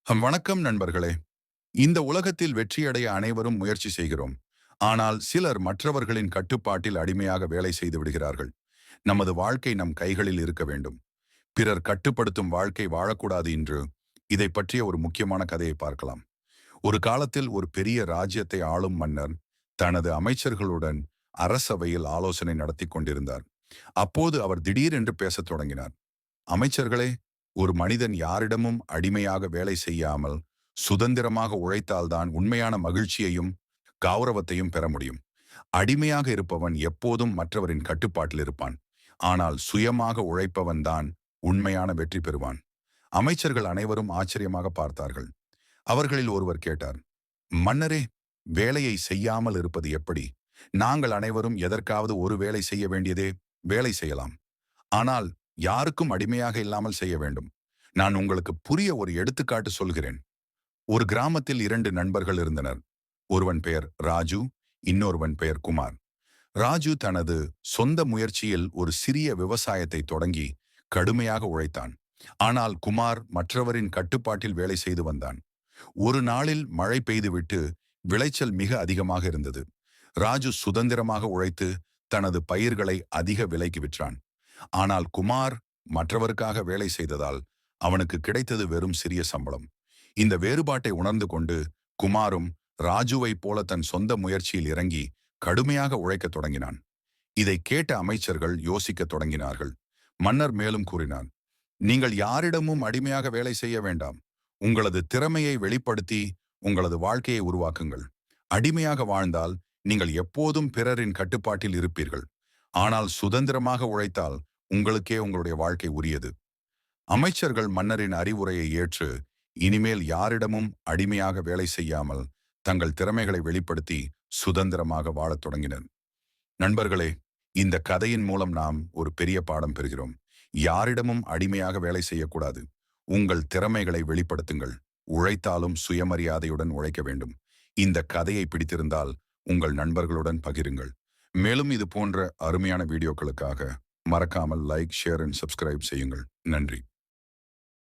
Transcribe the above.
வணக்கம் நண்பர்களே. இந்த உலகத்தில் வெற்றியடைய அனைவரும் முயற்சி செய்கிறோம். ஆனால் சிலர் மற்றவர்களின் கட்டுப்பாட்டில் அடிமையாக வேலை செய்து விடுகிறார்கள். நமது வாழ்க்கை நம் கைகளில் இருக்க வேண்டும். பிறர் கட்டுப்படுத்தும் வாழ்க்கை வாழக்கூடாது என்று இதை பற்றிய ஒரு முக்கியமான கதையை பார்க்கலாம். ஒரு காலத்தில் ஒரு பெரிய ராஜ்யத்தை ஆளும் மன்னர் தனது அமைச்சர்களுடன் அரசவையில் ஆலோசனை நடத்தி கொண்டிருந்தார். அப்போது அவர் திடீரென்று பேசத் தொடங்கினார். அமைச்சர்களே, ஒரு மனிதன் யாரிடமும் அடிமையாக வேலை செய்யாமல் சுதந்திரமாக உழைத்தால்தான் உண்மையான மகிழ்ச்சியையும் கௌரவத்தையும் பெற முடியும். அடிமையாக இருப்பவன் எப்போதும் மற்றவரின் கட்டுப்பாட்டில் இருப்பான். ஆனால் சுயமாக உழைப்பவன் தான் உண்மையான வெற்றி பெறுவான். அமைச்சர்கள் அனைவரும் ஆச்சரியமாக பார்த்தார்கள். அவர்களில் ஒருவர் கேட்டார், மன்னரே, வேலையை செய்யாமல் இருப்பது எப்படி? நாங்கள் அனைவரும் எதற்காவது ஒரு வேலை செய்ய வேண்டியதே வேலை செய்யலாம். ஆனால் யாருக்கும் அடிமையாக இல்லாமல் செய்ய வேண்டும். நான் உங்களுக்கு புரிய ஒரு எடுத்துக்காட்டு சொல்கிறேன். ஒரு கிராமத்தில் இரண்டு நண்பர்கள் இருந்தனர். ஒருவன் பெயர் ராஜு, இன்னொருவன் பெயர் குமார். ராஜு தனது சொந்த முயற்சியில் ஒரு சிறிய விவசாயத்தை தொடங்கி கடுமையாக உழைத்தான். ஆனால் குமார் மற்றவரின் கட்டுப்பாட்டில் வேலை செய்து வந்தான். ஒரு நாளில் மழை பெய்துவிட்டு விளைச்சல் மிக அதிகமாக இருந்தது. ராஜு சுதந்திரமாக உழைத்து தனது பயிர்களை அதிக விலைக்கு விற்றான். ஆனால் குமார் மற்றவருக்காக வேலை செய்ததால் அவனுக்கு கிடைத்தது வெறும் சிறிய சம்பளம். இந்த வேறுபாட்டை உணர்ந்து கொண்டு குமாரும் ராஜுவைப் போல தன் சொந்த முயற்சியில் இறங்கி கடுமையாக உழைக்கத் தொடங்கினான். இதை கேட்ட அமைச்சர்கள் யோசிக்கத் தொடங்கினார்கள். மன்னர் மேலும் கூறினார், நீங்கள் யாரிடமும் அடிமையாக வேலை செய்ய வேண்டாம். உங்களது திறமையை வெளிப்படுத்தி உங்களது வாழ்க்கையை உருவாக்குங்கள். அடிமையாக வாழ்ந்தால் நீங்கள் எப்போதும் பிறரின் கட்டுப்பாட்டில் இருப்பீர்கள். ஆனால் சுதந்திரமாக உழைத்தால் உங்களுக்கே உங்களுடைய வாழ்க்கை உரியது. அமைச்சர்கள் மன்னரின் அறிவுரையை ஏற்று இனிமேல் யாரிடமும் அடிமையாக வேலை செய்யாமல் தங்கள் திறமைகளை வெளிப்படுத்தி சுதந்திரமாக வாழத் தொடங்கினர். நண்பர்களே, இந்த கதையின் மூலம் நாம் ஒரு பெரிய பாடம் பெறுகிறோம். யாரிடமும் அடிமையாக வேலை செய்யக்கூடாது. உங்கள் திறமைகளை வெளிப்படுத்துங்கள். உழைத்தாலும் சுயமரியாதையுடன் உழைக்க வேண்டும். இந்த கதையை பிடித்திருந்தால் உங்கள் நண்பர்களுடன் பகிருங்கள். மேலும் இது போன்ற அருமையான வீடியோக்களுக்காக மறக்காமல் லைக், ஷேர் அண்ட் சப்ஸ்கிரைப் செய்யுங்கள். நன்றி.